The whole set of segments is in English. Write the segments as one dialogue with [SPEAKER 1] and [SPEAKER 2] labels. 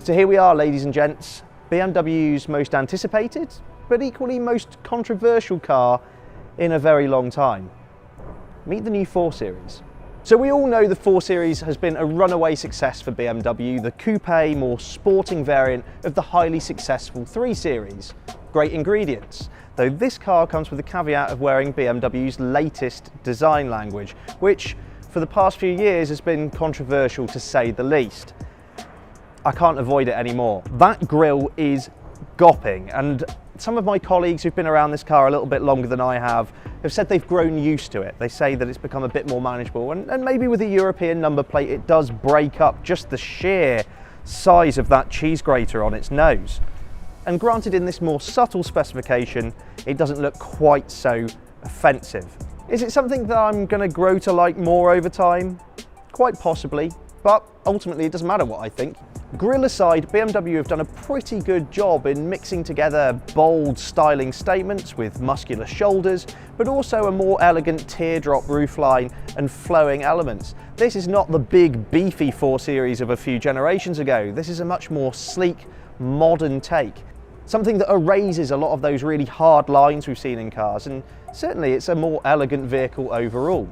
[SPEAKER 1] So here we are, ladies and gents, BMW's most anticipated, but equally most controversial car in a very long time. Meet the new 4 Series. So we all know the 4 Series has been a runaway success for BMW, the coupe, more sporting variant of the highly successful 3 Series. Great ingredients, though this car comes with the caveat of wearing BMW's latest design language, which for the past few years has been controversial to say the least. I can't avoid it anymore. That grille is gopping, and some of my colleagues who've been around this car a little bit longer than I have said they've grown used to it. They say that it's become a bit more manageable, and maybe with a European number plate it does break up just the sheer size of that cheese grater on its nose. And granted, in this more subtle specification, it doesn't look quite so offensive. Is it something that I'm going to grow to like more over time? Quite possibly, but ultimately it doesn't matter what I think. Grille aside, BMW have done a pretty good job in mixing together bold styling statements with muscular shoulders, but also a more elegant teardrop roofline and flowing elements. This is not the big beefy 4 Series of a few generations ago. This is a much more sleek, modern take. Something that erases a lot of those really hard lines we've seen in cars, and certainly it's a more elegant vehicle overall.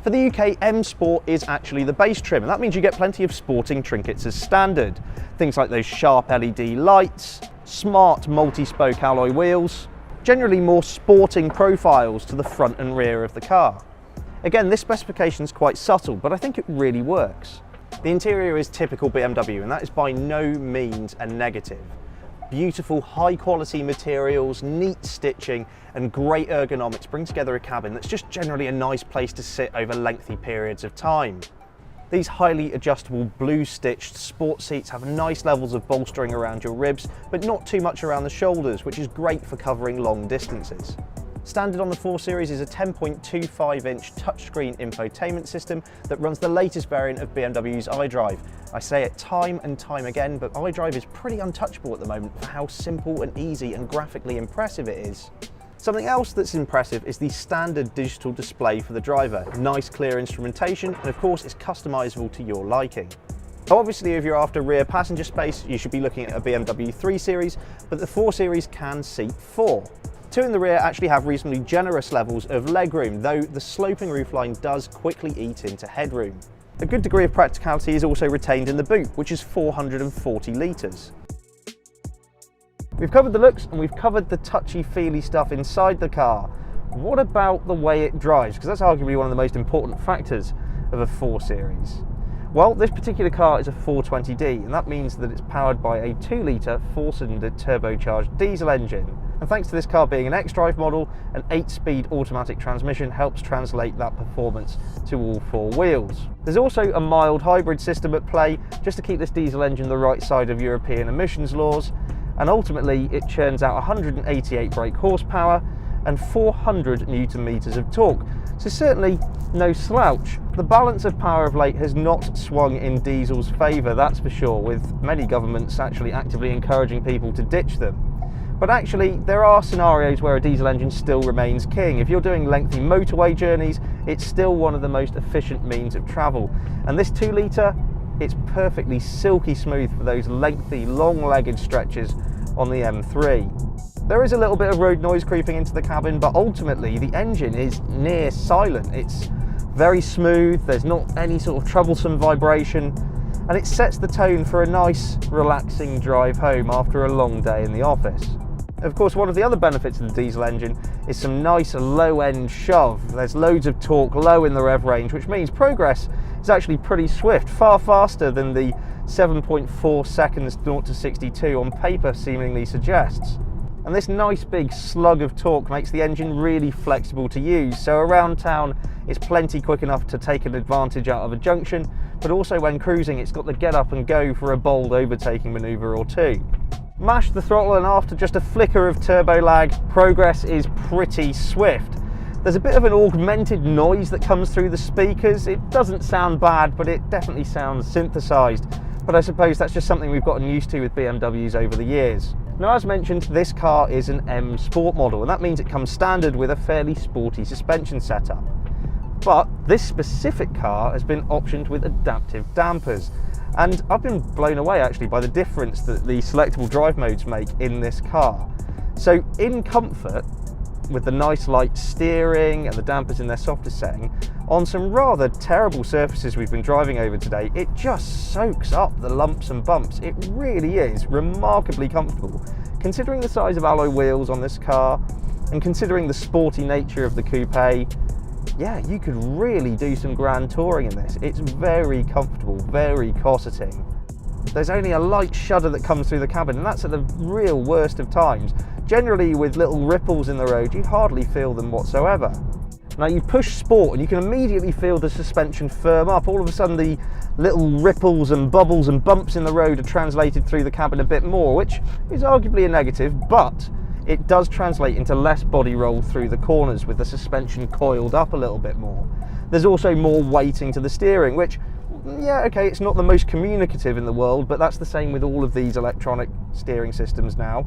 [SPEAKER 1] For the UK, M Sport is actually the base trim, and that means you get plenty of sporting trinkets as standard. Things like those sharp LED lights, smart multi-spoke alloy wheels, generally more sporting profiles to the front and rear of the car. Again, this specification is quite subtle, but I think it really works. The interior is typical BMW, and that is by no means a negative. Beautiful, high-quality materials, neat stitching, and great ergonomics bring together a cabin that's just generally a nice place to sit over lengthy periods of time. These highly adjustable blue-stitched sport seats have nice levels of bolstering around your ribs, but not too much around the shoulders, which is great for covering long distances. Standard on the 4 Series is a 10.25-inch touchscreen infotainment system that runs the latest variant of BMW's iDrive. I say it time and time again, but iDrive is pretty untouchable at the moment for how simple and easy and graphically impressive it is. Something else that's impressive is the standard digital display for the driver. Nice clear instrumentation, and of course it's customizable to your liking. Obviously, if you're after rear passenger space, you should be looking at a BMW 3 Series, but the 4 Series can seat 4. 2 in the rear actually have reasonably generous levels of legroom, though the sloping roofline does quickly eat into headroom. A good degree of practicality is also retained in the boot, which is 440 litres. We've covered the looks and we've covered the touchy-feely stuff inside the car. What about the way it drives? Because that's arguably one of the most important factors of a 4 Series. Well, this particular car is a 420D, and that means that it's powered by a 2-litre 4-cylinder turbocharged diesel engine. And thanks to this car being an xDrive model, an 8-speed automatic transmission helps translate that performance to all 4 wheels. There's also a mild hybrid system at play, just to keep this diesel engine the right side of European emissions laws, and ultimately it churns out 188 brake horsepower and 400 newton meters of torque. So certainly no slouch. The balance of power of late has not swung in diesel's favour, that's for sure, with many governments actually actively encouraging people to ditch them. But actually, there are scenarios where a diesel engine still remains king. If you're doing lengthy motorway journeys, it's still one of the most efficient means of travel. And this 2-litre, it's perfectly silky smooth for those lengthy, long-legged stretches on the M3. There is a little bit of road noise creeping into the cabin, but ultimately the engine is near silent. It's very smooth, there's not any sort of troublesome vibration, and it sets the tone for a nice, relaxing drive home after a long day in the office. Of course, one of the other benefits of the diesel engine is some nice low-end shove. There's loads of torque low in the rev range, which means progress is actually pretty swift, far faster than the 7.4 seconds 0 to 62 on paper seemingly suggests. And this nice big slug of torque makes the engine really flexible to use, so around town it's plenty quick enough to take an advantage out of a junction, but also when cruising it's got the get up and go for a bold overtaking manoeuvre or two. Mash the throttle and after just a flicker of turbo lag, progress is pretty swift. There's a bit of an augmented noise that comes through the speakers. It doesn't sound bad, but it definitely sounds synthesized. But I suppose that's just something we've gotten used to with BMWs over the years. Now, as mentioned, this car is an M Sport model, and that means it comes standard with a fairly sporty suspension setup. But this specific car has been optioned with adaptive dampers. And I've been blown away actually by the difference that the selectable drive modes make in this car. So in comfort, with the nice light steering and the dampers in their softest setting, on some rather terrible surfaces we've been driving over today, it just soaks up the lumps and bumps. It really is remarkably comfortable. Considering the size of alloy wheels on this car, and considering the sporty nature of the coupe, yeah, you could really do some grand touring in this. It's very comfortable, very cosseting. There's only a light shudder that comes through the cabin, and that's at the real worst of times. Generally, with little ripples in the road, you hardly feel them whatsoever. Now you push sport and you can immediately feel the suspension firm up. All of a sudden the little ripples and bubbles and bumps in the road are translated through the cabin a bit more, which is arguably a negative, but it does translate into less body roll through the corners with the suspension coiled up a little bit more. There's also more weighting to the steering, which, yeah, okay, it's not the most communicative in the world, but that's the same with all of these electronic steering systems now.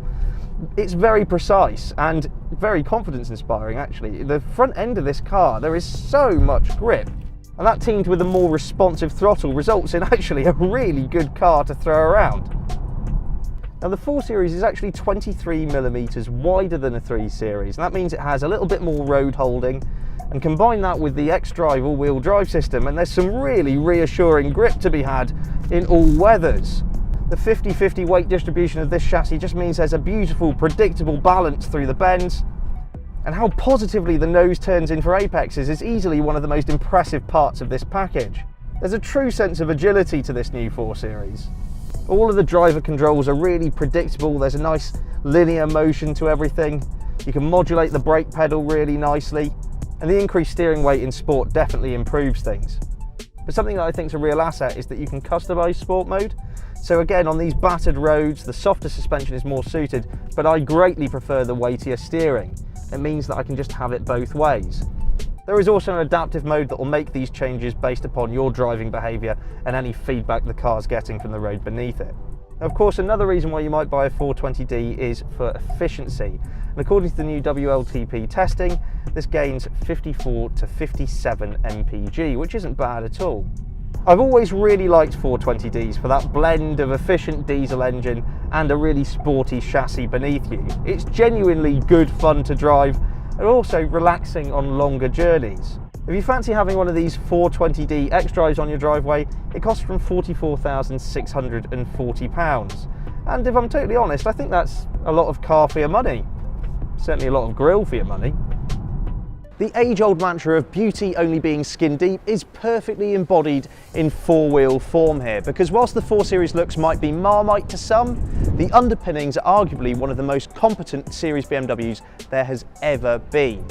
[SPEAKER 1] It's very precise and very confidence inspiring actually. The front end of this car, there is so much grip, and that teamed with a more responsive throttle results in actually a really good car to throw around. Now the 4 Series is actually 23mm wider than a 3 Series, and that means it has a little bit more road holding, and combine that with the xDrive all-wheel drive system and there's some really reassuring grip to be had in all weathers. The 50-50 weight distribution of this chassis just means there's a beautiful, predictable balance through the bends, and how positively the nose turns in for apexes is easily one of the most impressive parts of this package. There's a true sense of agility to this new 4 Series. All of the driver controls are really predictable, there's a nice linear motion to everything, you can modulate the brake pedal really nicely, and the increased steering weight in sport definitely improves things. But something that I think is a real asset is that you can customize sport mode. So again, on these battered roads, the softer suspension is more suited, but I greatly prefer the weightier steering. It means that I can just have it both ways. There is also an adaptive mode that will make these changes based upon your driving behaviour and any feedback the car's getting from the road beneath it. Now, of course, another reason why you might buy a 420d is for efficiency. And according to the new WLTP testing, this gains 54 to 57 mpg, which isn't bad at all. I've always really liked 420ds for that blend of efficient diesel engine and a really sporty chassis beneath you. It's genuinely good fun to drive and also relaxing on longer journeys. If you fancy having one of these 420d xDrives on your driveway, it costs from £44,640. And if I'm totally honest, I think that's a lot of car for your money. Certainly a lot of grille for your money. The age-old mantra of beauty only being skin deep is perfectly embodied in four-wheel form here, because whilst the 4 Series looks might be Marmite to some, the underpinnings are arguably one of the most competent Series BMWs there has ever been.